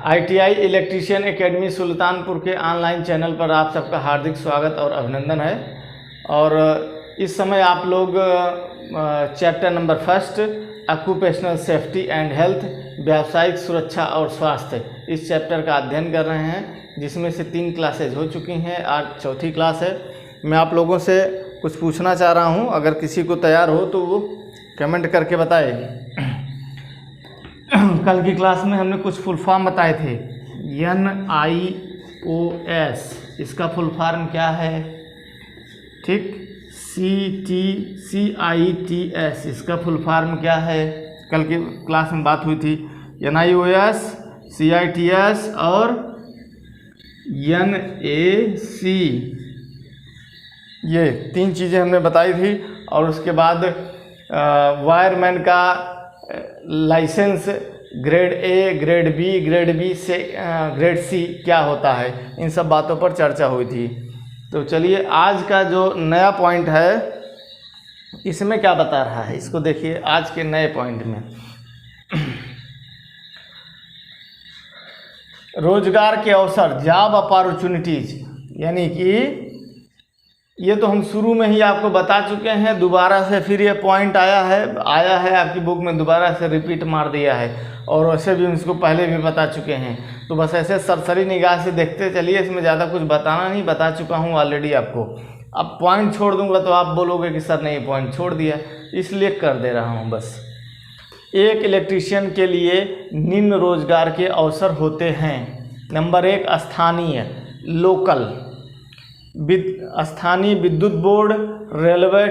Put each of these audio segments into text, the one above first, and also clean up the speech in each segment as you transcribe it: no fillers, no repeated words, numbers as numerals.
ITI electrician academy Sultanpur के online channel पर आप सबका हार्दिक स्वागत और अभिनंदन है। और इस समय आप लोग chapter number first occupational safety and health, व्यावसायिक सुरक्षा और स्वास्थ्य, इस चैप्टर का अध्ययन कर रहे हैं, जिसमें से 3 क्लासेज हो चुकी हैं, आज चौथी क्लास है। मैं आप लोगों से कुछ पूछना चाह रहा हूं, अगर किसी को तैयार हो तो वो कमेंट करके बताए। कल की क्लास में हमने कुछ फुल फॉर्म बताए थे। NIOS इसका फुल फॉर्म क्या है, ठीक। CITS इसका फुल फॉर्म क्या है, कल की क्लास में बात हुई थी। NIOS, CITS और NAC, ये 3 चीज़ें हमने बताई थी। और उसके बाद वायरमैन का licence grade A, grade B से ग्रेड C क्या होता है, इन सब बातों पर चर्चा हुई थी। तो चलिए आज का जो नया पॉइंट है इसमें क्या बता रहा है, इसको देखिए आज के नए पॉइंट में। रोजगार के अवसर, जॉब अपॉर्चुनिटीज, यानी कि ये तो हम शुरू में ही आपको बता चुके हैं, दोबारा से फिर ये पॉइंट आया है आपकी बुक में, दोबारा से रिपीट मार दिया है। और वैसे भी हम इसको पहले भी बता चुके हैं, तो बस ऐसे सरसरी निगाह से देखते चलिए, इसमें ज़्यादा कुछ बताना नहीं, बता चुका हूँ ऑलरेडी आपको। अब पॉइंट छोड़ दूंगा तो आप बोलोगे कि सर नहीं पॉइंट छोड़ दिया, इसलिए कर दे रहा हूँ बस। एक इलेक्ट्रीशियन के लिए निम्न रोजगार के अवसर होते हैं। नंबर 1 स्थानीय, लोकल, स्थानीय विद्युत बोर्ड, रेलवे,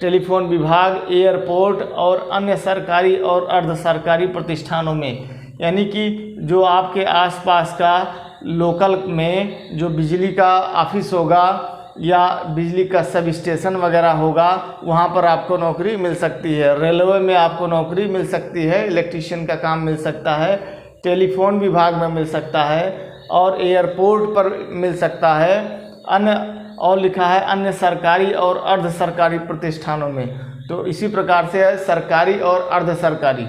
टेलीफोन विभाग, एयरपोर्ट और अन्य सरकारी और अर्ध सरकारी प्रतिष्ठानों में, यानी कि जो आपके आसपास का लोकल में जो बिजली का ऑफिस होगा या बिजली का सब स्टेशन वगैरह होगा, वहाँ पर आपको नौकरी मिल सकती है। रेलवे में आपको नौकरी मिल सकती है, इलेक्ट्रीशियन का काम मिल सकता है, टेलीफोन विभाग में मिल सकता है और एयरपोर्ट पर मिल सकता है। अन्य और लिखा है अन्य सरकारी और अर्ध सरकारी प्रतिष्ठानों में, तो इसी प्रकार से है सरकारी और अर्ध सरकारी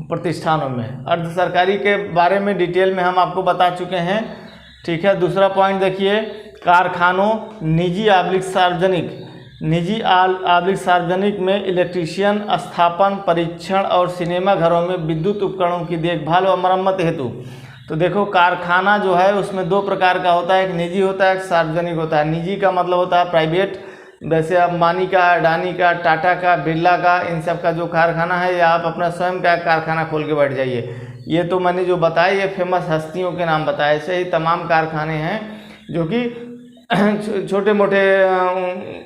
प्रतिष्ठानों में। अर्ध सरकारी के बारे में डिटेल में हम आपको बता चुके हैं, ठीक है। दूसरा पॉइंट देखिए, कारखानों, निजी आब्लिक सार्वजनिक में इलेक्ट्रीशियन स्थापन, परीक्षण और सिनेमा घरों में विद्युत उपकरणों की देखभाल व मरम्मत हेतु। तो देखो कारखाना जो है उसमें 2 प्रकार का होता है, एक निजी होता है, एक सार्वजनिक होता है। निजी का मतलब होता है प्राइवेट, जैसे अंबानी का, अडानी का, टाटा का, बिरला का, इन सब का जो कारखाना है, या आप अपना स्वयं का कारखाना खोल के बैठ जाइए। ये तो मैंने जो बताया ये फेमस हस्तियों के नाम बताए, ऐसे ही तमाम कारखाने हैं जो कि छोटे मोटे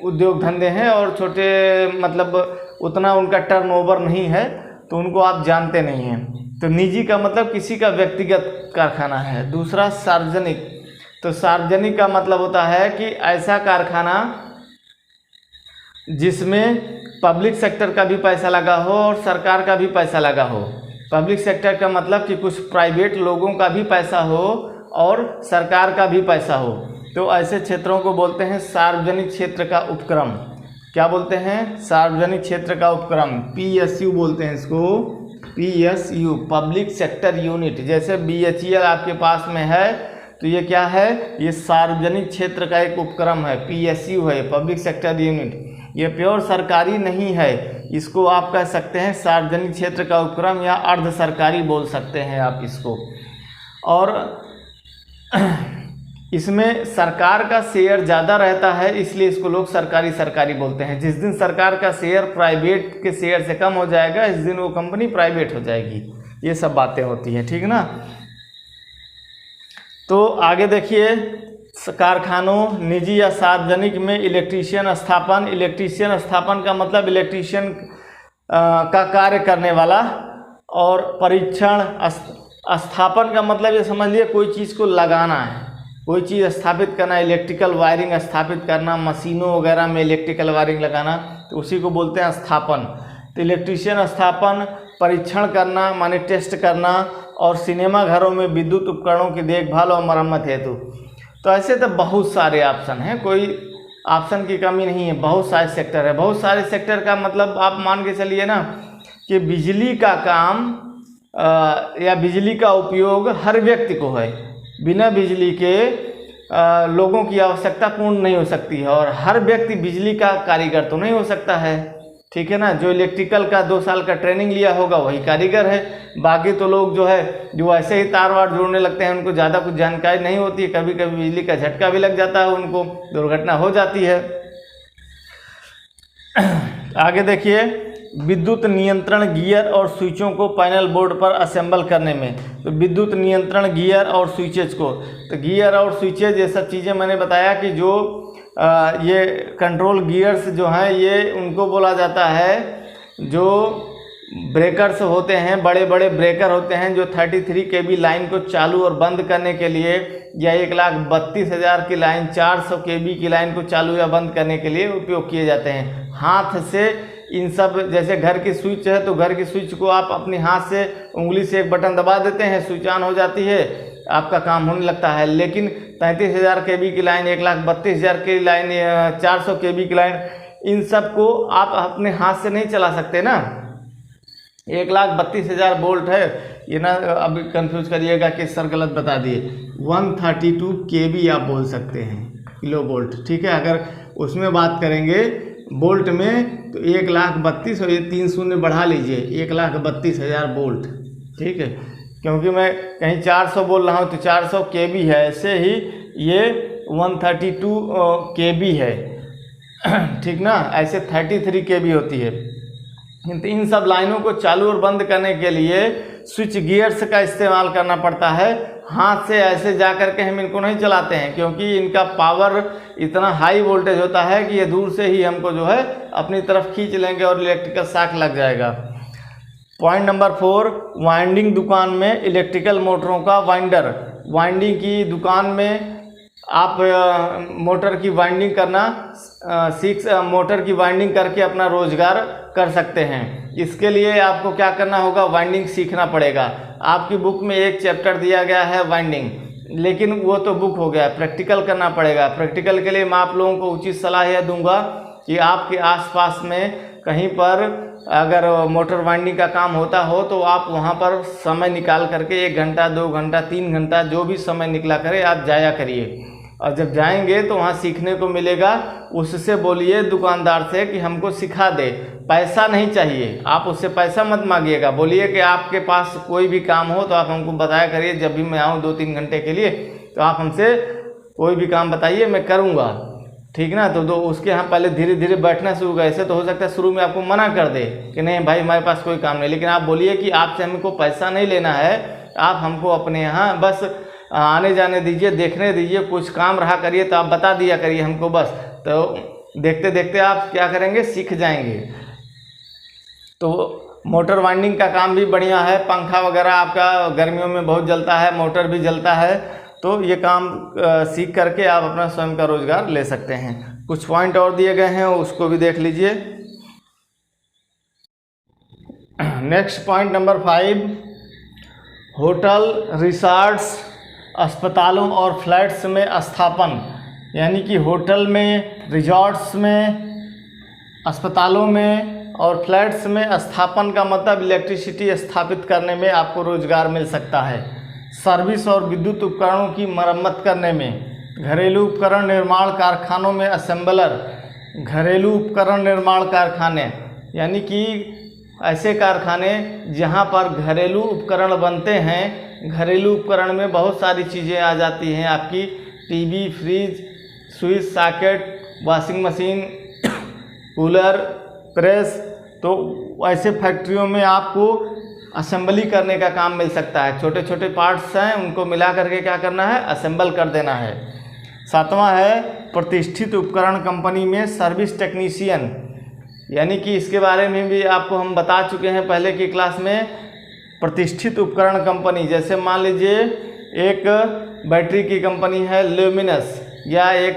उद्योग धंधे हैं और छोटे मतलब उतना उनका टर्नओवर नहीं है, तो उनको आप जानते नहीं हैं। तो निजी का मतलब किसी का व्यक्तिगत कारखाना है। दूसरा सार्वजनिक, तो सार्वजनिक का मतलब होता है कि ऐसा कारखाना जिसमें पब्लिक सेक्टर का भी पैसा लगा हो और सरकार का भी पैसा लगा हो। पब्लिक सेक्टर का मतलब कि कुछ प्राइवेट लोगों का भी पैसा हो और सरकार का भी पैसा हो, तो ऐसे क्षेत्रों को बोलते हैं सार्वजनिक क्षेत्र का उपक्रम। क्या बोलते हैं? सार्वजनिक क्षेत्र का उपक्रम, PSU बोलते हैं इसको, PSU, पब्लिक सेक्टर यूनिट। जैसे BHEL आपके पास में है तो ये क्या है, ये सार्वजनिक क्षेत्र का एक उपक्रम है, PSU है, पब्लिक सेक्टर यूनिट। ये प्योर सरकारी नहीं है, इसको आप कह सकते हैं सार्वजनिक क्षेत्र का उपक्रम या अर्ध सरकारी बोल सकते हैं आप इसको। और इसमें सरकार का शेयर ज़्यादा रहता है, इसलिए इसको लोग सरकारी बोलते हैं। जिस दिन सरकार का शेयर प्राइवेट के शेयर से कम हो जाएगा, इस दिन वो कंपनी प्राइवेट हो जाएगी। ये सब बातें होती हैं, ठीक ना। तो आगे देखिए, कारखानों, निजी या सार्वजनिक में इलेक्ट्रीशियन स्थापन। इलेक्ट्रीशियन स्थापन का मतलब इलेक्ट्रीशियन का कार्य करने वाला। और परीक्षण, स्थापन का मतलब ये समझ लिए कोई चीज़ को लगाना है, कोई चीज़ स्थापित करना, इलेक्ट्रिकल वायरिंग स्थापित करना, मशीनों वगैरह में इलेक्ट्रिकल वायरिंग लगाना, तो उसी को बोलते हैं स्थापन। तो इलेक्ट्रीशियन स्थापन, परीक्षण करना माने टेस्ट करना, और सिनेमा घरों में विद्युत उपकरणों की देखभाल और मरम्मत हेतु। तो ऐसे तो बहुत सारे ऑप्शन हैं, कोई ऑप्शन की कमी नहीं है, बहुत सारे सेक्टर है। बहुत सारे सेक्टर का मतलब आप मान के चलिए ना कि बिजली का काम या बिजली का उपयोग हर व्यक्ति को है। बिना बिजली के लोगों की आवश्यकता पूर्ण नहीं हो सकती है, और हर व्यक्ति बिजली का कारीगर तो नहीं हो सकता है, ठीक है ना। जो इलेक्ट्रिकल का 2 साल का ट्रेनिंग लिया होगा वही कारीगर है। बाकी तो लोग जो है जो ऐसे ही तार वार जोड़ने लगते हैं, उनको ज़्यादा कुछ जानकारी नहीं होती है, कभी कभी बिजली का झटका भी लग जाता है, उनको दुर्घटना हो जाती है। आगे देखिए, विद्युत नियंत्रण गियर और स्विचों को पैनल बोर्ड पर असेंबल करने में। तो विद्युत नियंत्रण गियर और स्विचेज को, तो गियर और स्विचेज ये सब चीज़ें मैंने बताया कि जो ये कंट्रोल गियर्स जो हैं ये उनको बोला जाता है, जो ब्रेकर्स होते हैं, बड़े बड़े ब्रेकर होते हैं जो 33 kV लाइन को चालू और बंद करने के लिए, या 1,32,000 की लाइन, 400 kV की लाइन को चालू या बंद करने के लिए उपयोग किए जाते हैं। हाथ से इन सब, जैसे घर की स्विच है तो घर की स्विच को आप अपने हाथ से उंगली से एक बटन दबा देते हैं, स्विच ऑन हो जाती है, आपका काम होने लगता है। लेकिन 33,000 kV की लाइन, 1,32,000 की लाइन, 400 kV की लाइन, इन सब को आप अपने हाथ से नहीं चला सकते ना। 1,32,000 वोल्ट है ये ना, अभी कंफ्यूज करिएगा कि सर गलत बता दिए। 132 kV आप बोल सकते हैं, किलो वोल्ट, ठीक है। अगर उसमें बात करेंगे वोल्ट में तो 1,32,000 और ये 3 शून्य बढ़ा लीजिए, 1,32,000 वोल्ट, ठीक है। क्योंकि मैं कहीं 400 बोल रहा हूँ तो 400 kV है, ऐसे ही ये 132 kV है, ठीक ना। ऐसे 33 kV होती है। तो इन सब लाइनों को चालू और बंद करने के लिए स्विच गियर्स का इस्तेमाल करना पड़ता है। हाथ से ऐसे जा कर के हम इनको नहीं चलाते हैं, क्योंकि इनका पावर इतना हाई वोल्टेज होता है कि ये दूर से ही हमको जो है अपनी तरफ खींच लेंगे और इलेक्ट्रिकल शॉक लग जाएगा। पॉइंट नंबर 4, वाइंडिंग दुकान में इलेक्ट्रिकल मोटरों का वाइंडर। वाइंडिंग की दुकान में आप मोटर की वाइंडिंग करना मोटर की वाइंडिंग करके अपना रोजगार कर सकते हैं। इसके लिए आपको क्या करना होगा, वाइंडिंग सीखना पड़ेगा। आपकी बुक में एक चैप्टर दिया गया है वाइंडिंग, लेकिन वो तो बुक हो गया, प्रैक्टिकल करना पड़ेगा। प्रैक्टिकल के लिए मैं आप लोगों को उचित सलाह यह दूंगा कि आपके आसपास में कहीं पर अगर मोटर वाइंडिंग का काम होता हो तो आप वहाँ पर समय निकाल करके 1 घंटा, 2 घंटा, 3 घंटा, जो भी समय निकला करे आप जाया करिए। और जब जाएंगे तो वहाँ सीखने को मिलेगा। उससे बोलिए दुकानदार से कि हमको सिखा दे, पैसा नहीं चाहिए, आप उससे पैसा मत मांगिएगा। बोलिए कि आपके पास कोई भी काम हो तो आप हमको बताया करिए, जब भी मैं आऊँ 2-3 घंटे के लिए तो आप हमसे कोई भी काम बताइए, मैं करूँगा, ठीक ना। तो उसके यहाँ पहले धीरे धीरे बैठना शुरू करें। ऐसे तो हो सकता है शुरू में आपको मना कर दे कि नहीं भाई हमारे पास कोई काम नहीं, लेकिन आप बोलिए कि आपसे हमको पैसा नहीं लेना है, आप हमको अपने यहाँ बस आने जाने दीजिए, देखने दीजिए, कुछ काम रहा करिए तो आप बता दिया करिए हमको बस। तो देखते देखते आप क्या करेंगे, सीख जाएंगे। तो मोटर वाइंडिंग का काम भी बढ़िया है। पंखा वगैरह आपका गर्मियों में बहुत जलता है, मोटर भी जलता है, तो ये काम सीख करके आप अपना स्वयं का रोजगार ले सकते हैं। कुछ पॉइंट और दिए गए हैं, उसको भी देख लीजिए। Next point number 5, hotel, resorts, अस्पतालों और फ्लैट्स में स्थापन। यानी कि होटल में, रिजॉर्ट्स में, अस्पतालों में और फ्लैट्स में स्थापन का मतलब इलेक्ट्रिसिटी स्थापित करने में आपको रोजगार मिल सकता है। सर्विस और विद्युत उपकरणों की मरम्मत करने में, घरेलू उपकरण निर्माण कारखानों में असेंबलर। घरेलू उपकरण निर्माण कारखाने यानी कि ऐसे कारखाने जहां पर घरेलू उपकरण बनते हैं। घरेलू उपकरण में बहुत सारी चीज़ें आ जाती हैं आपकी, TV, fridge, switch socket, washing machine, cooler, press. तो ऐसे फैक्ट्रियों में आपको असेंबली करने का काम मिल सकता है। छोटे छोटे पार्ट्स हैं, उनको मिला करके क्या करना है, असेंबल कर देना है। 7वां है प्रतिष्ठित उपकरण कंपनी में सर्विस टेक्नीशियन। यानी कि इसके बारे में भी आपको हम बता चुके हैं पहले की क्लास में। प्रतिष्ठित उपकरण कंपनी, जैसे मान लीजिए एक बैटरी की कंपनी है ल्यूमिनस, या एक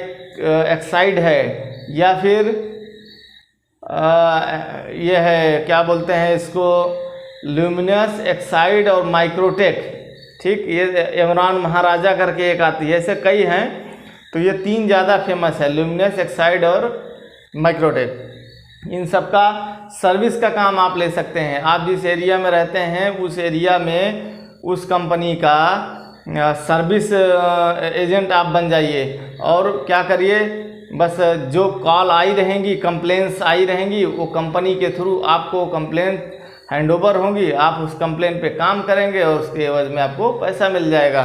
एक्साइड है, या फिर ये है क्या बोलते हैं इसको, ल्यूमिनस, एक्साइड और माइक्रोटेक, ठीक। ये एमरान महाराजा करके एक आती है, ऐसे कई हैं। तो ये 3 ज़्यादा फेमस है, ल्यूमिनस, एक्साइड और माइक्रोटेक। इन सब का सर्विस का काम आप ले सकते हैं। आप जिस एरिया में रहते हैं उस एरिया में उस कंपनी का सर्विस एजेंट आप बन जाइए और क्या करिए, बस जो कॉल आई रहेंगी, कंप्लेंट्स आई रहेंगी, वो कंपनी के थ्रू आपको कंप्लेंट हैंडओवर होंगी, आप उस कंप्लेंट पे काम करेंगे और उसके एवज में आपको पैसा मिल जाएगा।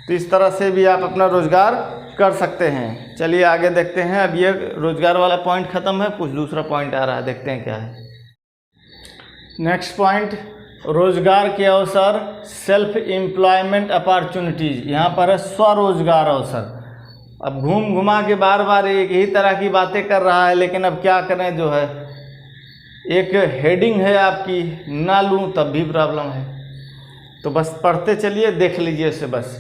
तो इस तरह से भी आप अपना रोज़गार कर सकते हैं। चलिए आगे देखते हैं। अब ये रोज़गार वाला पॉइंट ख़त्म है, कुछ दूसरा पॉइंट आ रहा है, देखते हैं क्या है। नेक्स्ट पॉइंट, रोज़गार के अवसर, सेल्फ एम्प्लॉयमेंट अपॉर्चुनिटीज़। यहाँ पर है स्वरोजगार अवसर। अब घूम घुमा के बार बार एक ही तरह की बातें कर रहा है, लेकिन अब क्या करें, जो है एक हेडिंग है आपकी, ना लूँ तब भी प्रॉब्लम है। तो बस पढ़ते चलिए, देख लीजिए इसे बस।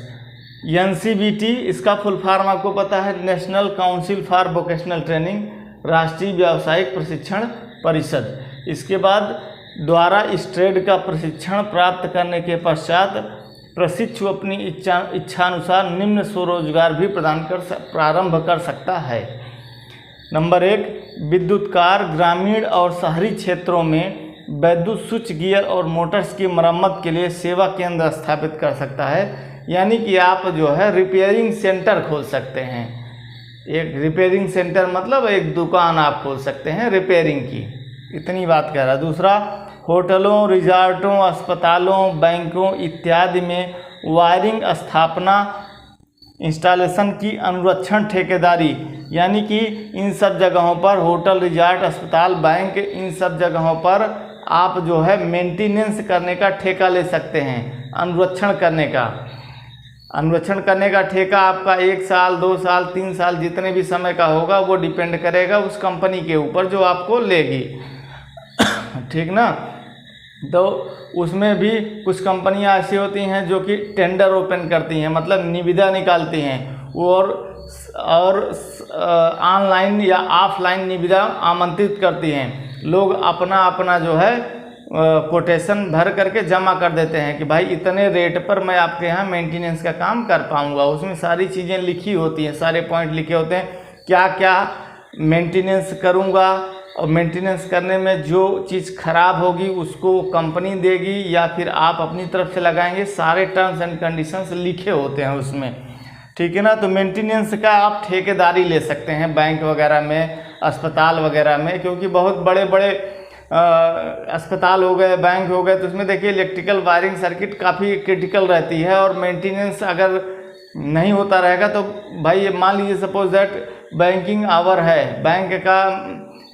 NCVT, इसका फुल फॉर्म आपको पता है, national council for vocational training, राष्ट्रीय व्यावसायिक प्रशिक्षण परिषद। इसके बाद द्वारा इस ट्रेड का प्रशिक्षण प्राप्त करने के पश्चात प्रशिक्षु अपनी इच्छानुसार निम्न स्वरोजगार भी प्रारंभ कर सकता है। नंबर 1, विद्युतकार ग्रामीण और शहरी क्षेत्रों में विद्युत स्विच गियर और मोटर्स की मरम्मत के लिए सेवा केंद्र स्थापित कर सकता है। यानी कि आप जो है रिपेयरिंग सेंटर खोल सकते हैं। एक रिपेयरिंग सेंटर मतलब एक दुकान आप खोल सकते हैं रिपेयरिंग की, इतनी बात कह रहा है। दूसरा, होटलों, रिजॉर्टों, अस्पतालों, बैंकों इत्यादि में वायरिंग स्थापना, इंस्टॉलेशन की अनुरक्षण ठेकेदारी, यानी कि इन सब जगहों पर, होटल, रिजॉर्ट, अस्पताल, बैंक, इन सब जगहों पर आप जो है मेंटेनेंस करने का ठेका ले सकते हैं। अनुरक्षण करने का ठेका आपका 1 साल, 2 साल, 3 साल, जितने भी समय का होगा वो डिपेंड करेगा उस कंपनी के ऊपर जो आपको लेगी। ठीक ना। तो उसमें भी कुछ कंपनियां ऐसी होती हैं जो कि टेंडर ओपन करती हैं, मतलब निविदा निकालती हैं, और ऑनलाइन या ऑफलाइन निविदा आमंत्रित करती हैं। लोग अपना जो है कोटेशन भर करके जमा कर देते हैं कि भाई इतने रेट पर मैं आपके यहाँ मेंटेनेंस का काम कर पाऊँगा। उसमें सारी चीज़ें लिखी होती हैं, सारे पॉइंट लिखे होते हैं, क्या क्या मेंटेनेंस करूँगा, और मेंटेनेंस करने में जो चीज़ ख़राब होगी उसको कंपनी देगी या फिर आप अपनी तरफ से लगाएंगे। सारे टर्म्स एंड कंडीशंस लिखे होते हैं उसमें, ठीक है ना। तो मेंटेनेंस का आप ठेकेदारी ले सकते हैं बैंक वगैरह में, अस्पताल वगैरह में, क्योंकि बहुत बड़े बड़े अस्पताल हो गए, बैंक हो गए, तो उसमें देखिए इलेक्ट्रिकल वायरिंग सर्किट काफ़ी क्रिटिकल रहती है, और मेंटेनेंस अगर नहीं होता रहेगा तो भाई मान लीजिए सपोज दैट बैंकिंग आवर है,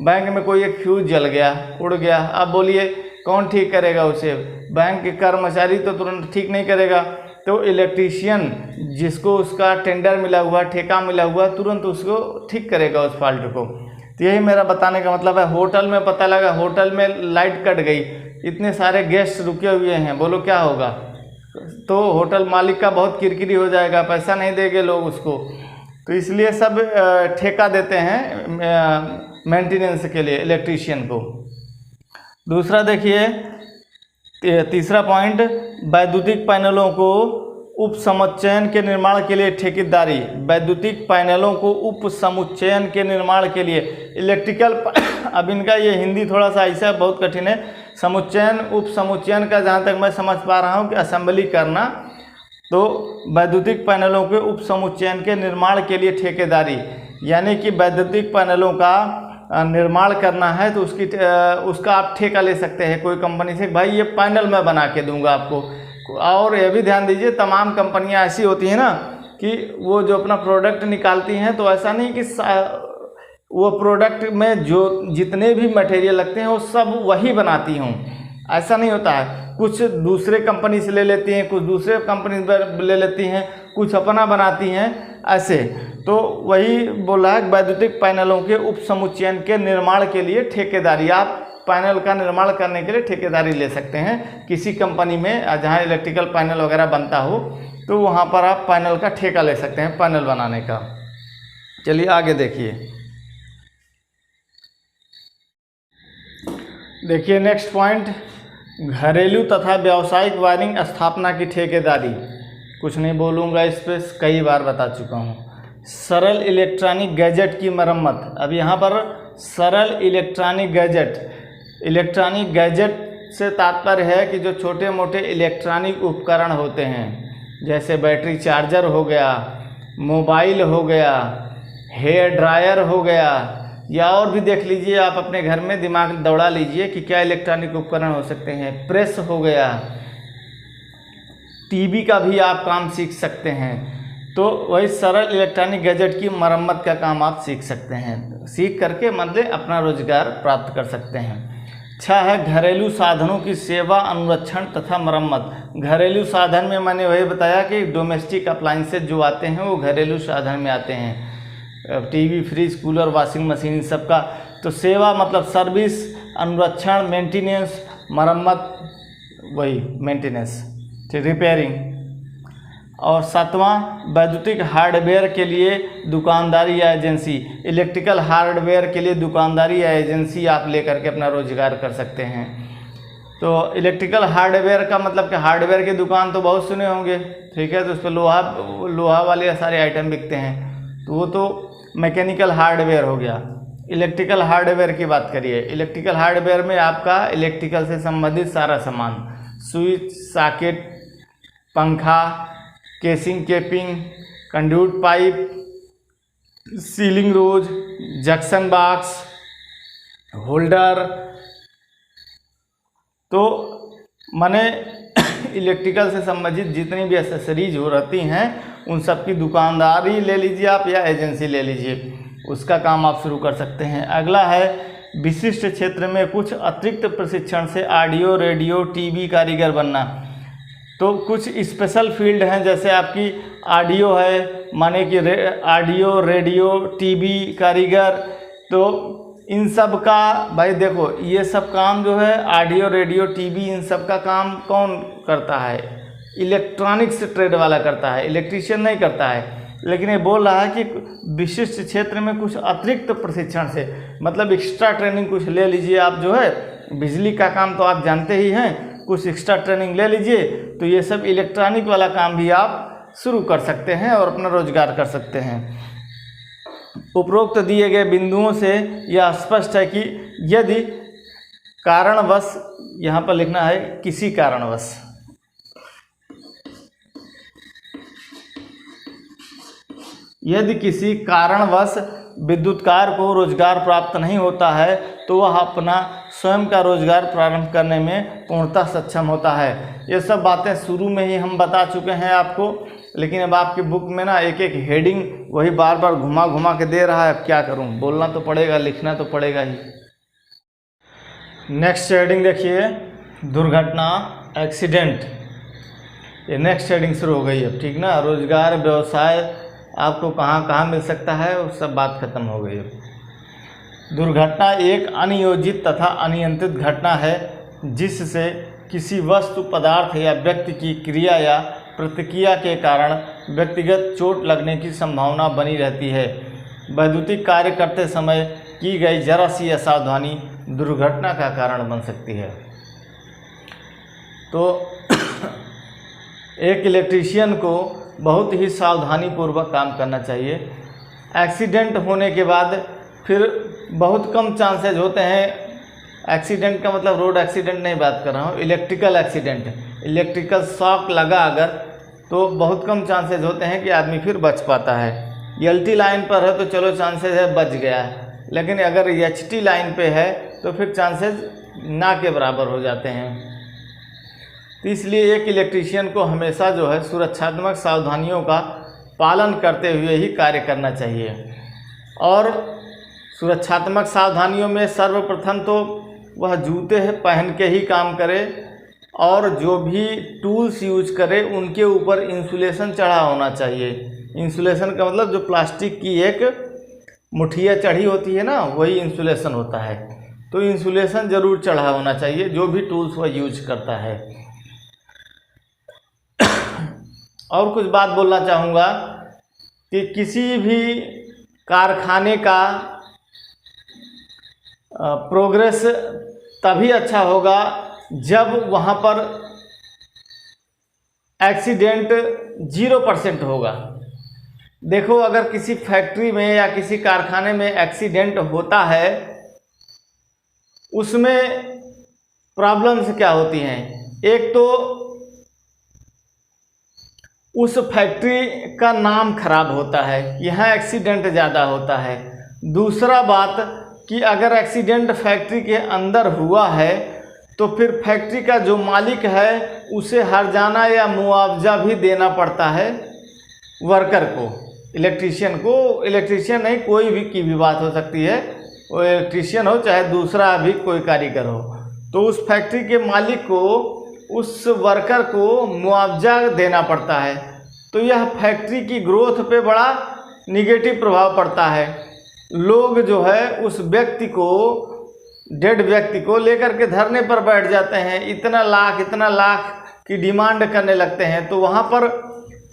बैंक में कोई एक फ्यूज जल गया, उड़ गया, अब बोलिए कौन ठीक करेगा उसे? बैंक के कर्मचारी तो तुरंत ठीक नहीं करेगा। तो इलेक्ट्रीशियन जिसको उसका टेंडर मिला हुआ, ठेका मिला हुआ, तुरंत उसको ठीक करेगा उस फॉल्ट को। तो यही मेरा बताने का मतलब है। होटल में पता लगा होटल में लाइट कट गई, इतने सारे गेस्ट रुके हुए हैं, बोलो क्या होगा? तो होटल मालिक का बहुत किरकिरी हो जाएगा, पैसा नहीं देंगे लोग उसको। तो इसलिए सब ठेका देते हैं मेंटेनेंस के लिए इलेक्ट्रीशियन को। दूसरा देखिए, तीसरा पॉइंट, वैद्युतिक पैनलों को उप समुच्चयन के निर्माण के लिए ठेकेदारी। वैद्युतिक पैनलों को उप समुच्चयन के निर्माण के लिए इलेक्ट्रिकल अब इनका ये हिंदी थोड़ा सा ऐसा बहुत कठिन है। समुच्चयन, उप समुच्चयन का जहाँ तक मैं समझ पा रहा हूँ कि असेंबली करना। तो वैद्युतिक पैनलों के उप समुच्चयन के निर्माण के लिए ठेकेदारी, यानी कि वैद्युतिक पैनलों का निर्माण करना है तो उसका आप ठेका ले सकते हैं कोई कंपनी से, भाई ये पैनल मैं बना के दूंगा आपको। और ये भी ध्यान दीजिए, तमाम कंपनियां ऐसी होती हैं ना कि वो जो अपना प्रोडक्ट निकालती हैं, तो ऐसा नहीं कि वो प्रोडक्ट में जो जितने भी मटेरियल लगते हैं वो सब वही बनाती हूँ, ऐसा नहीं होता है। कुछ दूसरे कंपनी से ले लेती हैं, कुछ दूसरे कंपनी से ले लेती हैं, कुछ अपना बनाती हैं, ऐसे। तो वही बोला है, वैद्युतिक पैनलों के उप समुच्चयन के निर्माण के लिए ठेकेदारी, आप पैनल का निर्माण करने के लिए ठेकेदारी ले सकते हैं किसी कंपनी में जहां इलेक्ट्रिकल पैनल वगैरह बनता हो, तो वहां पर आप पैनल का ठेका ले सकते हैं पैनल बनाने का। चलिए आगे देखिए नेक्स्ट पॉइंट, घरेलू तथा व्यावसायिक वायरिंग स्थापना की ठेकेदारी। कुछ नहीं बोलूँगा इस पर, कई बार बता चुका हूँ। सरल इलेक्ट्रॉनिक गैजेट की मरम्मत। अब यहाँ पर सरल इलेक्ट्रॉनिक गैजेट। इलेक्ट्रॉनिक गैजेट से तात्पर्य है कि जो छोटे मोटे इलेक्ट्रॉनिक उपकरण होते हैं, जैसे बैटरी चार्जर हो गया, मोबाइल हो गया, हेयर ड्रायर हो गया, या और भी देख लीजिए आप अपने घर में दिमाग दौड़ा लीजिए कि क्या इलेक्ट्रॉनिक उपकरण हो सकते हैं। प्रेस हो गया, टीवी का भी आप काम सीख सकते हैं। तो वही सरल इलेक्ट्रॉनिक गैजेट की मरम्मत का काम आप सीख सकते हैं, सीख करके मतलब अपना रोजगार प्राप्त कर सकते हैं। 6 है घरेलू साधनों की सेवा, अनुरक्षण तथा मरम्मत। घरेलू साधन में मैंने वही बताया कि डोमेस्टिक अप्लाइंसेज जो आते हैं वो घरेलू साधन में आते हैं, TV, fridge, cooler, washing machine, इन सब का। तो सेवा मतलब सर्विस, अनुरक्षण मेंटेनेंस, मरम्मत वही मेंटेनेंस, रिपेयरिंग। और 7वां वैद्युतिक हार्डवेयर के लिए दुकानदारी या एजेंसी। इलेक्ट्रिकल हार्डवेयर के लिए दुकानदारी या एजेंसी आप लेकर के अपना रोजगार कर सकते हैं। तो इलेक्ट्रिकल हार्डवेयर का मतलब कि हार्डवेयर की दुकान तो बहुत सुने होंगे, ठीक है। तो उस पर लोहा वाले सारे आइटम बिकते हैं, तो वो तो मैकेनिकल हार्डवेयर हो गया। इलेक्ट्रिकल हार्डवेयर की बात करिए, इलेक्ट्रिकल हार्डवेयर में आपका इलेक्ट्रिकल से संबंधित सारा सामान, स्विच, सॉकेट, पंखा, केसिंग, केपिंग, कंड्यूट पाइप, सीलिंग रोज, जंक्शन बॉक्स, होल्डर। तो माने इलेक्ट्रिकल से संबंधित जितनी भी एसेसरीज हो रहती हैं उन सब की दुकानदारी ले लीजिए आप या एजेंसी ले लीजिए, उसका काम आप शुरू कर सकते हैं। अगला है विशिष्ट क्षेत्र में कुछ अतिरिक्त प्रशिक्षण से ऑडियो, रेडियो, टीवी कारीगर बनना। तो कुछ स्पेशल फील्ड हैं, जैसे आपकी ऑडियो है, माने कि ऑडियो, रेडियो, टीवी कारीगर। तो इन सब का भाई देखो, ये सब काम जो है ऑडियो, रेडियो, टीवी, इन सब का काम कौन करता है? इलेक्ट्रॉनिक्स ट्रेड वाला करता है, इलेक्ट्रीशियन नहीं करता है। लेकिन ये बोल रहा है कि विशिष्ट क्षेत्र में कुछ अतिरिक्त प्रशिक्षण से, मतलब एक्स्ट्रा ट्रेनिंग कुछ ले लीजिए आप। जो है बिजली का काम तो आप जानते ही हैं, कुछ एक्स्ट्रा ट्रेनिंग ले लीजिए, तो ये सब इलेक्ट्रॉनिक वाला काम भी आप शुरू कर सकते हैं और अपना रोजगार कर सकते हैं। उपरोक्त दिए गए बिंदुओं से यह स्पष्ट है कि यदि कारणवश, यहाँ पर लिखना है किसी कारणवश, यदि किसी कारणवश विद्युतकार को रोजगार प्राप्त नहीं होता है तो वह अपना स्वयं का रोजगार प्रारंभ करने में पूर्णतः सक्षम होता है। ये सब बातें शुरू में ही हम बता चुके हैं आपको, लेकिन अब आपकी बुक में ना एक एक हेडिंग वही बार बार घुमा घुमा के दे रहा है। अब क्या करूं, बोलना तो पड़ेगा, लिखना तो पड़ेगा ही। नेक्स्ट हेडिंग देखिए, दुर्घटना, एक्सीडेंट। ये नेक्स्ट हेडिंग शुरू हो गई अब, ठीक ना। रोजगार, व्यवसाय आपको कहाँ कहाँ मिल सकता है, वो सब बात खत्म हो गई अब। दुर्घटना एक अनियोजित तथा अनियंत्रित घटना है जिससे किसी वस्तु, पदार्थ या व्यक्ति की क्रिया या प्रतिक्रिया के कारण व्यक्तिगत चोट लगने की संभावना बनी रहती है। वैद्युतिक कार्य करते समय की गई जरा सी असावधानी दुर्घटना का कारण बन सकती है। तो एक इलेक्ट्रीशियन को बहुत ही सावधानी पूर्वक काम करना चाहिए। एक्सीडेंट होने के बाद फिर बहुत कम चांसेज होते हैं। एक्सीडेंट का मतलब रोड एक्सीडेंट नहीं बात कर रहा हूँ, इलेक्ट्रिकल एक्सीडेंट, इलेक्ट्रिकल शॉक लगा अगर, तो बहुत कम चांसेज होते हैं कि आदमी फिर बच पाता है। एलटी लाइन पर है तो चलो चांसेज है बच गया है, लेकिन अगर एचटी लाइन पे है तो फिर चांसेज ना के बराबर हो जाते हैं। तो इसलिए एक इलेक्ट्रीशियन को हमेशा जो है सुरक्षात्मक सावधानियों का पालन करते हुए ही कार्य करना चाहिए। और सुरक्षात्मक सावधानियों में सर्वप्रथम तो वह जूते पहन के ही काम करे, और जो भी टूल्स यूज करे उनके ऊपर इंसुलेशन चढ़ा होना चाहिए। इंसुलेशन का मतलब जो प्लास्टिक की एक मुठिया चढ़ी होती है ना, वही इंसुलेशन होता है। तो इंसुलेशन ज़रूर चढ़ा होना चाहिए जो भी टूल्स वह यूज करता है। और कुछ बात बोलना चाहूँगा कि किसी भी कारखाने का प्रोग्रेस तभी अच्छा होगा जब वहाँ पर एक्सीडेंट 0% होगा। देखो, अगर किसी फैक्ट्री में या किसी कारखाने में एक्सीडेंट होता है, उसमें प्रॉब्लम्स क्या होती हैं? एक तो उस फैक्ट्री का नाम खराब होता है, यहाँ एक्सीडेंट ज़्यादा होता है। दूसरा बात कि अगर एक्सीडेंट फैक्ट्री के अंदर हुआ है तो फिर फैक्ट्री का जो मालिक है उसे हर्जाना या मुआवजा भी देना पड़ता है वर्कर को, इलेक्ट्रीशियन को। इलेक्ट्रीशियन नहीं, कोई भी की भी बात हो सकती है, वो इलेक्ट्रीशियन हो चाहे दूसरा भी कोई कारीगर हो, तो उस फैक्ट्री के मालिक को, उस वर्कर को मुआवजा देना पड़ता है। तो यह फैक्ट्री की ग्रोथ पे बड़ा निगेटिव प्रभाव पड़ता है। लोग जो है उस व्यक्ति को, डेड व्यक्ति को लेकर के धरने पर बैठ जाते हैं, इतना लाख की डिमांड करने लगते हैं। तो वहाँ पर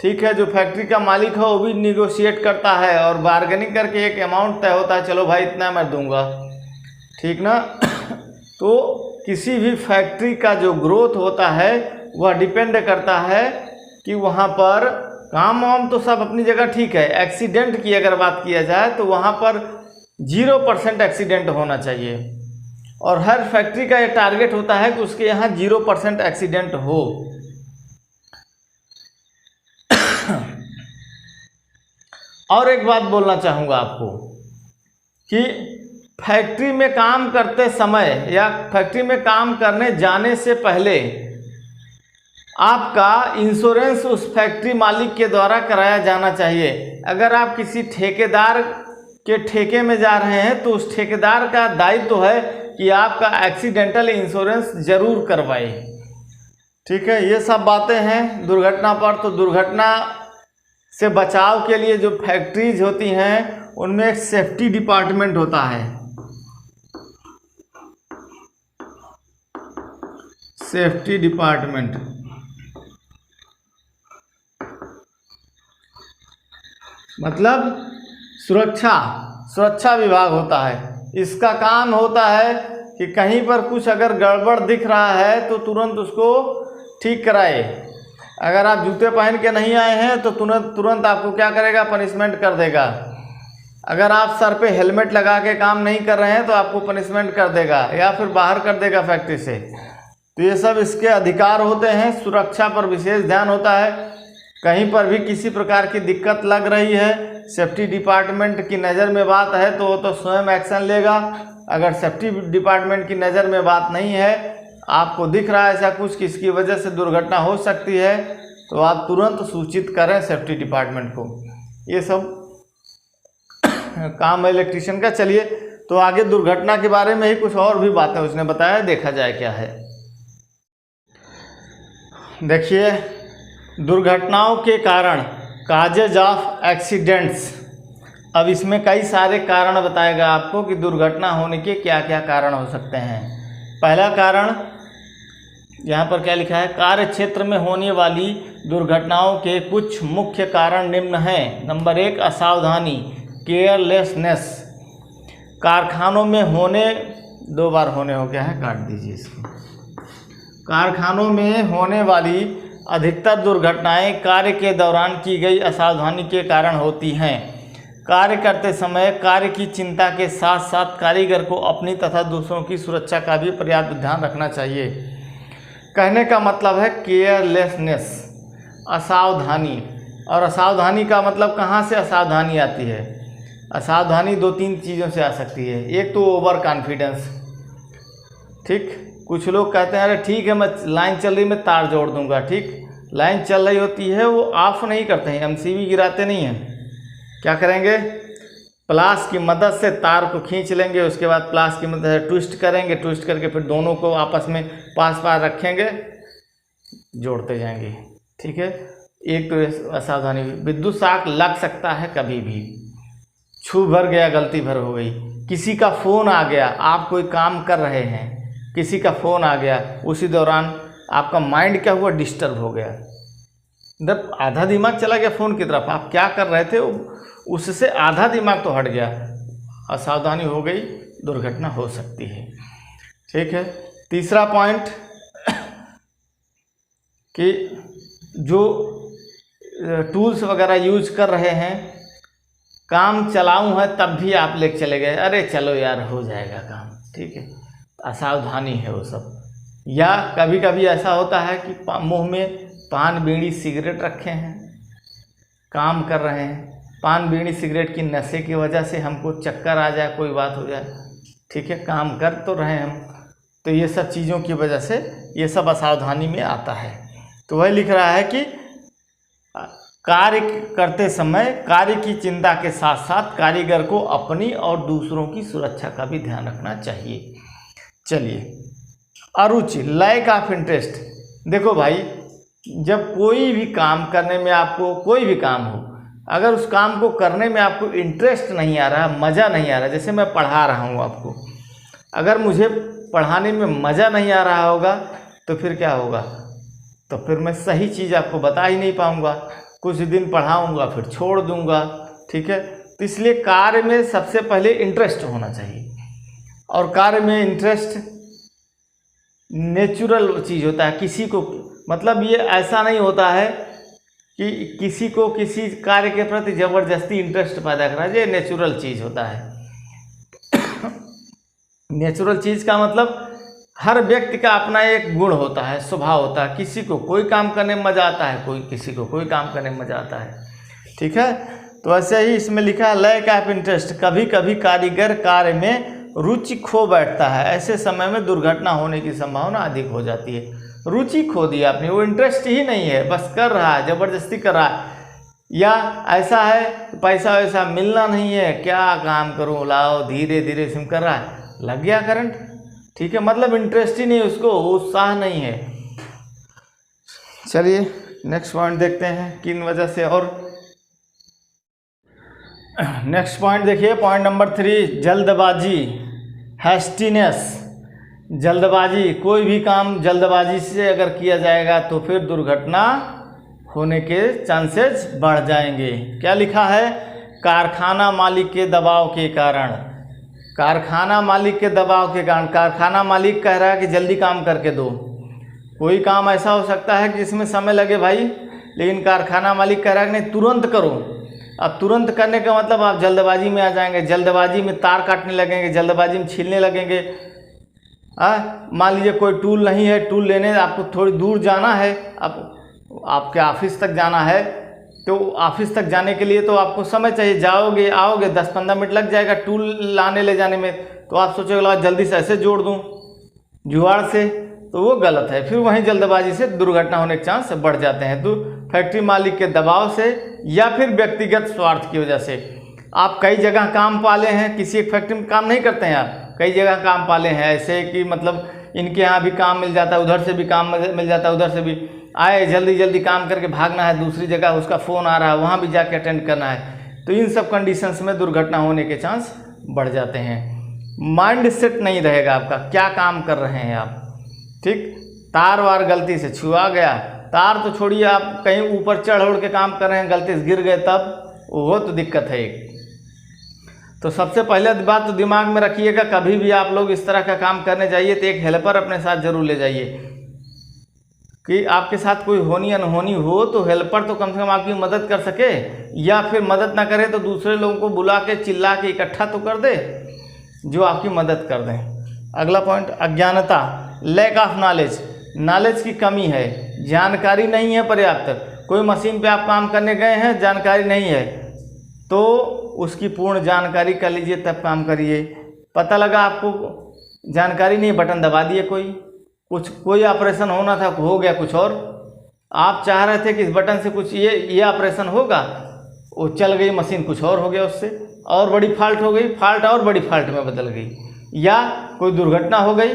ठीक है, जो फैक्ट्री का मालिक है वो भी निगोशिएट करता है और बार्गेनिंग करके एक अमाउंट तय होता है, चलो भाई इतना मैं दूंगा, ठीक ना। तो किसी भी फैक्ट्री का जो ग्रोथ होता है वह डिपेंड करता है कि वहाँ पर काम वाम तो सब अपनी जगह ठीक है, एक्सीडेंट की अगर बात किया जाए तो वहाँ पर 0% एक्सीडेंट होना चाहिए। और हर फैक्ट्री का ये टारगेट होता है कि उसके यहाँ 0% एक्सीडेंट हो। और एक बात बोलना चाहूँगा आपको कि फैक्ट्री में काम करते समय या फैक्ट्री में काम करने जाने से पहले आपका इंश्योरेंस उस फैक्ट्री मालिक के द्वारा कराया जाना चाहिए। अगर आप किसी ठेकेदार के ठेके में जा रहे हैं तो उस ठेकेदार का दायित्व तो है कि आपका एक्सीडेंटल इंश्योरेंस जरूर करवाए, ठीक है। ये सब बातें हैं दुर्घटना पर। तो दुर्घटना से बचाव के लिए जो फैक्ट्रीज होती हैं उनमें एक सेफ्टी डिपार्टमेंट होता है, सेफ्टी डिपार्टमेंट। मतलब सुरक्षा विभाग होता है। इसका काम होता है कि कहीं पर कुछ अगर गड़बड़ दिख रहा है तो तुरंत उसको ठीक कराए। अगर आप जूते पहन के नहीं आए हैं तो तुरंत आपको क्या करेगा, पनिशमेंट कर देगा। अगर आप सर पे हेलमेट लगा के काम नहीं कर रहे हैं तो आपको पनिशमेंट कर देगा या फिर बाहर कर देगा फैक्ट्री से। तो ये सब इसके अधिकार होते हैं। सुरक्षा पर विशेष ध्यान होता है। कहीं पर भी किसी प्रकार की दिक्कत लग रही है, सेफ्टी डिपार्टमेंट की नज़र में बात है तो वो तो स्वयं एक्शन लेगा। अगर सेफ्टी डिपार्टमेंट की नज़र में बात नहीं है, आपको दिख रहा है ऐसा कुछ कि इसकी वजह से दुर्घटना हो सकती है, तो आप तुरंत सूचित करें सेफ्टी डिपार्टमेंट को। ये सब काम है इलेक्ट्रीशियन का। चलिए तो आगे दुर्घटना के बारे में ही कुछ और भी बातें उसने बताया, देखा जाए क्या है। देखिए, दुर्घटनाओं के कारण, काजेज ऑफ एक्सीडेंट्स। अब इसमें कई सारे कारण बताएगा आपको कि दुर्घटना होने के क्या क्या कारण हो सकते हैं। पहला कारण यहाँ पर क्या लिखा है, कार्य क्षेत्र में होने वाली दुर्घटनाओं के कुछ मुख्य कारण निम्न हैं। नंबर 1, असावधानी, केयरलेसनेस। कारखानों में होने, 2 बार होने हो गया है, काट दीजिए इसको। कारखानों में होने वाली अधिकतर दुर्घटनाएं कार्य के दौरान की गई असावधानी के कारण होती हैं। कार्य करते समय कार्य की चिंता के साथ साथ कारीगर को अपनी तथा दूसरों की सुरक्षा का भी पर्याप्त ध्यान रखना चाहिए। कहने का मतलब है केयरलेसनेस, असावधानी। और असावधानी का मतलब कहाँ से असावधानी आती है? असावधानी 2-3 चीज़ों से आ सकती है। एक तो ओवर कॉन्फिडेंस, ठीक। कुछ लोग कहते हैं अरे ठीक है मैं लाइन चल रही मैं तार जोड़ दूंगा, ठीक। लाइन चल रही होती है वो ऑफ नहीं करते हैं, एमसीबी गिराते नहीं हैं। क्या करेंगे, प्लास की मदद से तार को खींच लेंगे, उसके बाद प्लास की मदद से ट्विस्ट करेंगे, ट्विस्ट करके फिर दोनों को आपस में पास रखेंगे, जोड़ते जाएंगे, ठीक है। एक तो असावधानी, विद्युत शॉक लग सकता है कभी भी, छू भर गया, गलती भर हो गई, किसी का फ़ोन आ गया, आप कोई काम कर रहे हैं, किसी का फ़ोन आ गया, उसी दौरान आपका माइंड क्या हुआ, डिस्टर्ब हो गया, जब आधा दिमाग चला गया फ़ोन की तरफ, आप क्या कर रहे थे उससे आधा दिमाग तो हट गया, असावधानी हो गई, दुर्घटना हो सकती है, ठीक है। तीसरा पॉइंट कि जो टूल्स वगैरह यूज कर रहे हैं काम चलाऊँ है तब भी आप लेके चले गए, अरे चलो यार हो जाएगा काम, ठीक है, असावधानी है वो सब। या कभी कभी ऐसा होता है कि मुंह में पान बीड़ी सिगरेट रखे हैं, काम कर रहे हैं, पान बीड़ी सिगरेट की नशे की वजह से हमको चक्कर आ जाए, कोई बात हो जाए, ठीक है, काम कर तो रहे हैं हम, तो ये सब चीज़ों की वजह से ये सब असावधानी में आता है। तो वह लिख रहा है कि कार्य करते समय कार्य की चिंता के साथ साथ कारीगर को अपनी और दूसरों की सुरक्षा का भी ध्यान रखना चाहिए। चलिए, अरुचि, लैक ऑफ इंटरेस्ट। देखो भाई, जब कोई भी काम करने में आपको, कोई भी काम हो, अगर उस काम को करने में आपको इंटरेस्ट नहीं आ रहा, मज़ा नहीं आ रहा, जैसे मैं पढ़ा रहा हूँ आपको, अगर मुझे पढ़ाने में मज़ा नहीं आ रहा होगा तो फिर क्या होगा, तो फिर मैं सही चीज़ आपको बता ही नहीं पाऊँगा, कुछ दिन पढ़ाऊँगा फिर छोड़ दूँगा, ठीक है। तो इसलिए कार्य में सबसे पहले इंटरेस्ट होना चाहिए, और कार्य में इंटरेस्ट नेचुरल चीज़ होता है। किसी को, मतलब ये ऐसा नहीं होता है कि किसी को किसी कार्य के प्रति ज़बरदस्ती इंटरेस्ट पैदा करना, ये नेचुरल चीज़ होता है। नेचुरल चीज़ का मतलब हर व्यक्ति का अपना एक गुण होता है, स्वभाव होता है। किसी को कोई काम करने में मज़ा आता है, किसी को कोई काम करने में मज़ा आता है, ठीक है। तो ऐसे ही इसमें लिखा है लैक ऑफ इंटरेस्ट। कभी कभी कारीगर कार्य में रुचि खो बैठता है, ऐसे समय में दुर्घटना होने की संभावना अधिक हो जाती है। रुचि खो दी आपने, वो इंटरेस्ट ही नहीं है, बस कर रहा है, ज़बरदस्ती कर रहा है, या ऐसा है पैसा वैसा मिलना नहीं है, क्या काम करूं, लाओ, धीरे धीरे सिम कर रहा है, लग गया करंट, ठीक है, मतलब इंटरेस्ट ही नहीं उसको, उत्साह नहीं है। चलिए नेक्स्ट पॉइंट देखते हैं किन वजह से। और नेक्स्ट पॉइंट देखिए, पॉइंट नंबर 3, जल्दबाजी, हैस्टीनेस। जल्दबाजी, कोई भी काम जल्दबाजी से अगर किया जाएगा तो फिर दुर्घटना होने के चांसेस बढ़ जाएंगे। क्या लिखा है, कारखाना मालिक के दबाव के कारण, कारखाना मालिक के दबाव के कारण, कारखाना मालिक कह रहा है कि जल्दी काम करके दो। कोई काम ऐसा हो सकता है कि जिसमें समय लगे भाई, लेकिन कारखाना मालिक कह रहा है कि नहीं तुरंत करो। अब तुरंत करने का मतलब आप जल्दबाजी में आ जाएंगे, जल्दबाजी में तार काटने लगेंगे, जल्दबाजी में छीलने लगेंगे। मान लीजिए कोई टूल नहीं है, टूल लेने आपको थोड़ी दूर जाना है, अब आपके ऑफिस तक जाना है, तो ऑफिस तक जाने के लिए तो आपको समय चाहिए, जाओगे आओगे 10-15 मिनट लग जाएगा टूल लाने ले जाने में, तो आप सोचोगे जल्दी से ऐसे जोड़ दूं जुगाड़ से, तो वो गलत है। फिर वहीं जल्दबाजी से दुर्घटना होने के चांस बढ़ जाते हैं। तो फैक्ट्री मालिक के दबाव से या फिर व्यक्तिगत स्वार्थ की वजह से, आप कई जगह काम पाले हैं, किसी एक फैक्ट्री में काम नहीं करते हैं, आप कई जगह काम पाले हैं, ऐसे कि मतलब इनके यहाँ भी काम मिल जाता है, उधर से भी काम मिल जाता है, उधर से भी आए, जल्दी जल्दी काम करके भागना है, दूसरी जगह उसका फ़ोन आ रहा है, वहाँ भी जाके अटेंड करना है, तो इन सब कंडीशंस में दुर्घटना होने के चांस बढ़ जाते हैं। माइंड सेट नहीं रहेगा आपका, क्या काम कर रहे हैं आप, ठीक। तार वार गलती से छुआ गया, तार तो छोड़िए, आप कहीं ऊपर चढ़ उड़ के काम कर रहे हैं, गलती से गिर गए, तब वो तो दिक्कत है एक। तो सबसे पहले बात तो दिमाग में रखिएगा, कभी भी आप लोग इस तरह का काम करने जाइए तो एक हेल्पर अपने साथ जरूर ले जाइए, कि आपके साथ कोई होनी अनहोनी हो तो हेल्पर तो कम से कम आपकी मदद कर सके, या फिर मदद ना करे तो दूसरे लोगों को बुला के चिल्ला के इकट्ठा तो कर दे जो आपकी मदद कर दें। अगला पॉइंट, अज्ञानता, लैक ऑफ नॉलेज, नॉलेज की कमी है, जानकारी नहीं है पर्याप्त। कोई मशीन पे आप काम करने गए हैं, जानकारी नहीं है, तो उसकी पूर्ण जानकारी कर लीजिए तब काम करिए। पता लगा आपको जानकारी नहीं, बटन दबा दिए, कोई ऑपरेशन होना था, हो गया कुछ और, आप चाह रहे थे कि इस बटन से कुछ ये ऑपरेशन होगा, वो चल गई मशीन, कुछ और हो गया, उससे और बड़ी फॉल्ट हो गई, फॉल्ट और बड़ी फॉल्ट में बदल गई, या कोई दुर्घटना हो गई।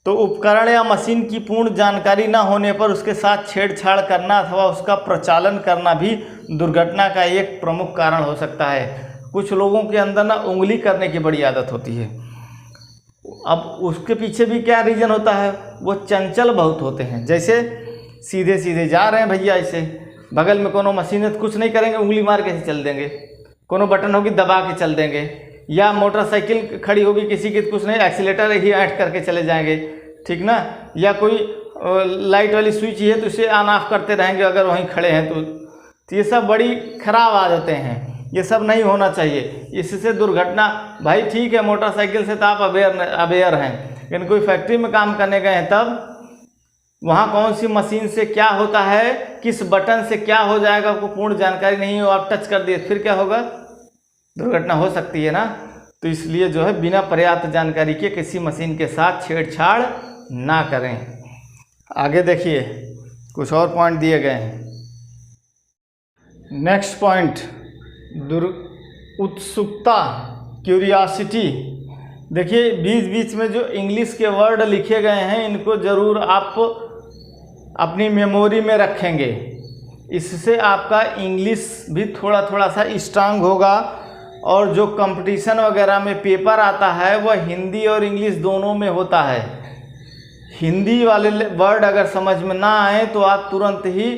तो उपकरण या मशीन की पूर्ण जानकारी न होने पर उसके साथ छेड़छाड़ करना अथवा उसका प्रचालन करना भी दुर्घटना का एक प्रमुख कारण हो सकता है। कुछ लोगों के अंदर ना उंगली करने की बड़ी आदत होती है, अब उसके पीछे भी क्या रीज़न होता है, वो चंचल बहुत होते हैं। जैसे सीधे सीधे जा रहे हैं भैया, ऐसे बगल में कोनो मशीन है तो कुछ नहीं करेंगे, उंगली मार के चल देंगे, कोनो बटन होगी दबा के चल देंगे, या मोटरसाइकिल खड़ी होगी किसी की, कुछ नहीं एक्सीलेटर ही ऐड करके चले जाएंगे, ठीक ना, या कोई लाइट वाली स्विच है तो इसे ऑन ऑफ करते रहेंगे अगर वहीं खड़े हैं तो ये सब बड़ी खराब आदतें हैं। ये सब नहीं होना चाहिए। इससे दुर्घटना, भाई ठीक है मोटरसाइकिल से तो आप अवेयर हैं, लेकिन कोई फैक्ट्री में काम करने गए हैं तब वहाँ कौन सी मशीन से क्या होता है, किस बटन से क्या हो जाएगा, आपको पूर्ण जानकारी नहीं हो, आप टच कर दिए फिर क्या होगा, दुर्घटना हो सकती है ना। तो इसलिए जो है बिना पर्याप्त जानकारी के किसी मशीन के साथ छेड़छाड़ ना करें। आगे देखिए कुछ और पॉइंट दिए गए हैं। नेक्स्ट पॉइंट, उत्सुकता, क्यूरियासिटी। देखिए बीच बीच में जो इंग्लिश के वर्ड लिखे गए हैं इनको ज़रूर आप अपनी मेमोरी में रखेंगे, इससे आपका इंग्लिश भी थोड़ा थोड़ा सा स्ट्रांग होगा। और जो कंपटीशन वगैरह में पेपर आता है वह हिंदी और इंग्लिश दोनों में होता है। हिंदी वाले वर्ड अगर समझ में ना आए तो आप तुरंत ही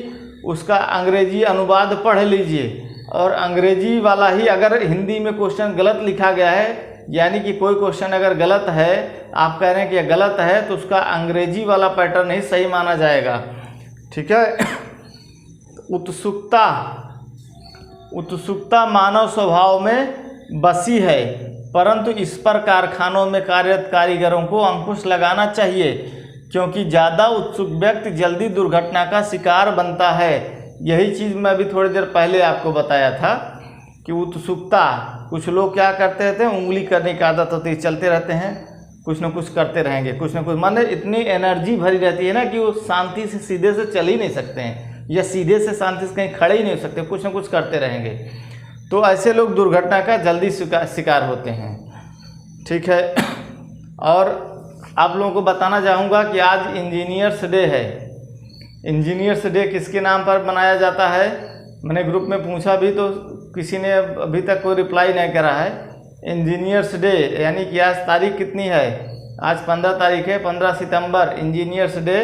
उसका अंग्रेजी अनुवाद पढ़ लीजिए, और अंग्रेजी वाला ही, अगर हिंदी में क्वेश्चन गलत लिखा गया है, यानी कि कोई क्वेश्चन अगर गलत है, आप कह रहे हैं कि यह गलत है, तो उसका अंग्रेजी वाला पैटर्न ही सही माना जाएगा। ठीक है। उत्सुकता, उत्सुकता मानव स्वभाव में बसी है, परंतु इस पर कारखानों में कार्यरत कारीगरों को अंकुश लगाना चाहिए, क्योंकि ज़्यादा उत्सुक व्यक्ति जल्दी दुर्घटना का शिकार बनता है। यही चीज़ मैं अभी थोड़ी देर पहले आपको बताया था कि उत्सुकता, कुछ लोग क्या करते रहते हैं, उंगली करने की आदत होती है, चलते रहते हैं, कुछ ना कुछ करते रहेंगे, कुछ ना कुछ, माने इतनी एनर्जी भरी रहती है ना कि वो शांति से सीधे से चल ही नहीं सकते हैं, या सीधे से शांति से कहीं खड़े ही नहीं हो सकते, कुछ ना कुछ करते रहेंगे। तो ऐसे लोग दुर्घटना का जल्दी शिकार होते हैं। ठीक है। और आप लोगों को बताना चाहूँगा कि आज इंजीनियर्स डे है। इंजीनियर्स डे किसके नाम पर मनाया जाता है? मैंने ग्रुप में पूछा भी तो किसी ने अभी तक कोई रिप्लाई नहीं करा है। इंजीनियर्स डे यानी कि आज तारीख कितनी है? आज 15 तारीख है, 15 सितंबर। इंजीनियर्स डे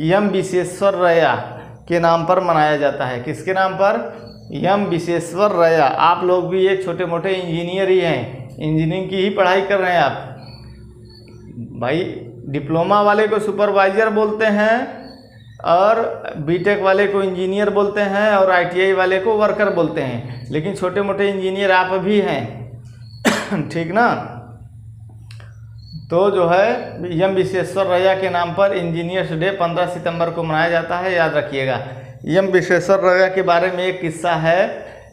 एम विश्वेश्वरैया के नाम पर मनाया जाता है। किसके नाम पर? एम विश्वेश्वरैया। आप लोग भी एक छोटे मोटे इंजीनियर ही हैं, इंजीनियरिंग की ही पढ़ाई कर रहे हैं आप। भाई डिप्लोमा वाले को सुपरवाइज़र बोलते हैं, और बीटेक वाले को इंजीनियर बोलते हैं, और आईटीआई वाले को वर्कर बोलते हैं, लेकिन छोटे मोटे इंजीनियर आप भी हैं। ठीक ना। तो जो है एम विश्वेश्वरैया के नाम पर इंजीनियर्स डे 15 सितंबर को मनाया जाता है, याद रखिएगा। एम विश्वेश्वरैया के बारे में एक किस्सा है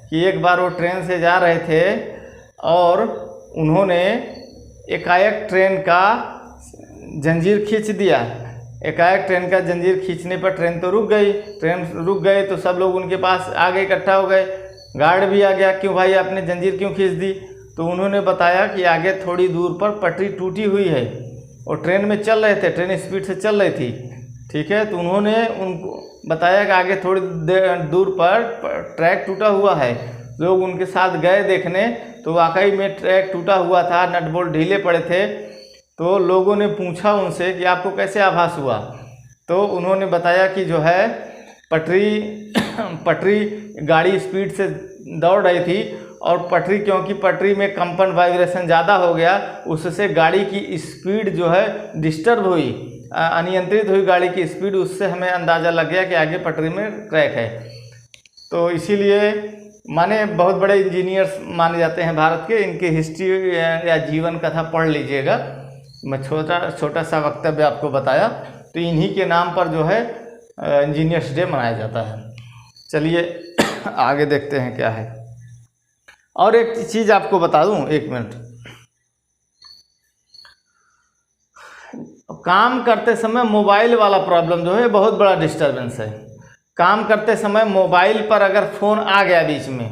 कि एक बार वो ट्रेन से जा रहे थे और उन्होंने एकाएक ट्रेन का जंजीर खींच दिया। एकाएक ट्रेन का जंजीर खींचने पर ट्रेन तो रुक गई। ट्रेन रुक गई तो सब लोग उनके पास आगे इकट्ठा हो गए। गार्ड भी आ गया, क्यों भाई आपने जंजीर क्यों खींच दी? तो उन्होंने बताया कि आगे थोड़ी दूर पर पटरी टूटी हुई है, और ट्रेन में चल रहे थे, ट्रेन स्पीड से चल रही थी। ठीक है। तो उन्होंने उनको बताया कि आगे थोड़ी दूर पर ट्रैक टूटा हुआ है। लोग उनके साथ गए देखने, तो वाकई में ट्रैक टूटा हुआ था, नट बोल्ट ढीले पड़े थे। तो लोगों ने पूछा उनसे कि आपको कैसे आभास हुआ? तो उन्होंने बताया कि जो है पटरी गाड़ी स्पीड से दौड़ रही थी, और पटरी, क्योंकि पटरी में कंपन वाइब्रेशन ज़्यादा हो गया, उससे गाड़ी की स्पीड जो है डिस्टर्ब हुई, अनियंत्रित हुई गाड़ी की स्पीड। उससे हमें अंदाज़ा लग गया कि आगे पटरी में ट्रैक है। तो इसीलिए माने बहुत बड़े इंजीनियर्स माने जाते हैं भारत के। इनकी हिस्ट्री या जीवन कथा पढ़ लीजिएगा। मैं छोटा सा वक्तव्य आपको बताया। तो इन्हीं के नाम पर जो है इंजीनियर्स डे मनाया जाता है। चलिए आगे देखते हैं क्या है। और एक चीज़ आपको बता दूं, 1 मिनट। काम करते समय मोबाइल वाला प्रॉब्लम जो है बहुत बड़ा डिस्टर्बेंस है। काम करते समय मोबाइल पर अगर फ़ोन आ गया बीच में,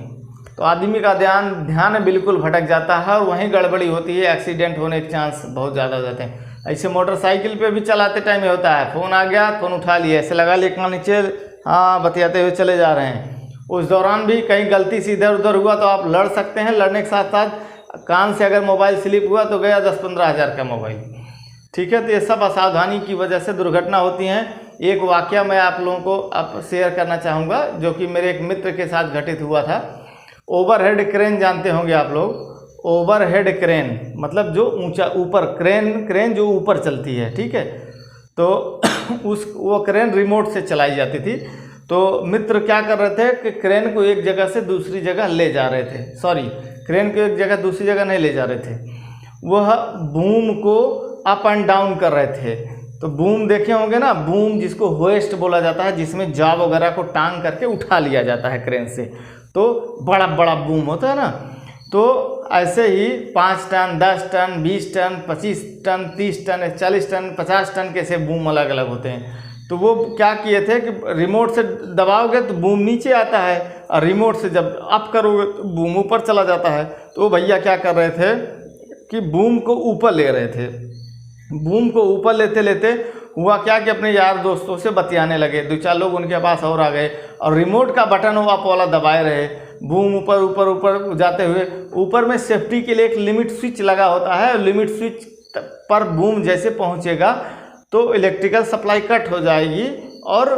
तो आदमी का ध्यान बिल्कुल भटक जाता है, और वहीं गड़बड़ी होती है, एक्सीडेंट होने के चांस बहुत ज़्यादा हो जाते हैं। ऐसे मोटरसाइकिल पे भी चलाते टाइम होता है, फ़ोन आ गया, फ़ोन उठा लिया, ऐसे लगा लिया कान नीचे, हाँ बतियाते हुए चले जा रहे हैं। उस दौरान भी कहीं गलती से इधर उधर हुआ तो आप लड़ सकते हैं। लड़ने के साथ साथ कान से अगर मोबाइल स्लिप हुआ तो गया 10-15 हज़ार का मोबाइल। ठीक है। तो ये सब असावधानी की वजह से दुर्घटना होती हैं। एक वाकया मैं आप लोगों को शेयर करना चाहूँगा, जो कि मेरे एक मित्र के साथ घटित हुआ था। ओवरहेड क्रेन जानते होंगे आप लोग। ओवरहेड क्रेन मतलब जो ऊंचा ऊपर, क्रेन जो ऊपर चलती है। ठीक है। तो वो क्रेन रिमोट से चलाई जाती थी। तो तो मित्र क्या कर रहे थे कि क्रेन को एक जगह से दूसरी जगह ले जा रहे थे, सॉरी क्रेन को एक जगह दूसरी जगह नहीं ले जा रहे थे, वह बूम को अप एंड डाउन कर रहे थे। तो बूम देखे होंगे ना, बूम जिसको होएस्ट बोला जाता है, जिसमें जॉब वगैरह को टांग करके उठा लिया जाता है क्रेन से, तो बड़ा बड़ा बूम होता है ना। तो ऐसे ही 5 ton 10 ton 20 ton 25 ton 30 ton 40 ton 50 ton कैसे बूम अलग अलग होते हैं। तो वो क्या किए थे कि रिमोट से दबाओगे तो बूम नीचे आता है, और रिमोट से जब अप करोगे तो बूम ऊपर चला जाता है। तो भैया क्या कर रहे थे कि बूम को ऊपर ले रहे थे। बूम को ऊपर लेते लेते हुआ क्या कि अपने यार दोस्तों से बतियाने लगे, 2-4 लोग उनके पास और आ गए, और रिमोट का बटन वो अप वाला दबाए रहे। बूम ऊपर ऊपर ऊपर जाते हुए, ऊपर में सेफ्टी के लिए एक लिमिट स्विच लगा होता है, लिमिट स्विच पर बूम जैसे पहुंचेगा तो इलेक्ट्रिकल सप्लाई कट हो जाएगी और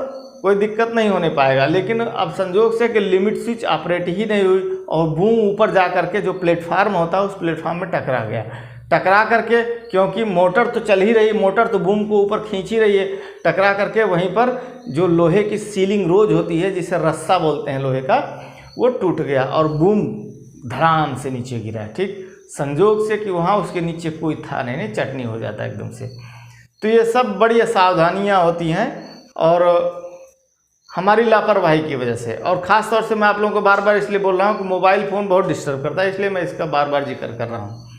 कोई दिक्कत नहीं होने पाएगा। लेकिन अब संजोग से कि लिमिट स्विच ऑपरेट ही नहीं हुई और बूम ऊपर जा करके जो प्लेटफार्म होता है उस प्लेटफार्म में टकरा गया। टकरा करके, क्योंकि मोटर तो चल ही रही, मोटर तो बूम को ऊपर खींच ही रही है, टकरा करके वहीं पर जो लोहे की सीलिंग रोज होती है, जिसे रस्सा बोलते हैं लोहे का, वो टूट गया और बूम धड़ाम से नीचे गिरा। ठीक संजोग से कि वहाँ उसके नीचे कोई था नहीं, चटनी हो जाता एकदम से। तो ये सब बड़ी सावधानियाँ होती हैं और हमारी लापरवाही की वजह से। और ख़ास तौर से मैं आप लोगों को बार बार इसलिए बोल रहा हूँ कि मोबाइल फ़ोन बहुत डिस्टर्ब करता है, इसलिए मैं इसका बार बार जिक्र कर रहा हूँ।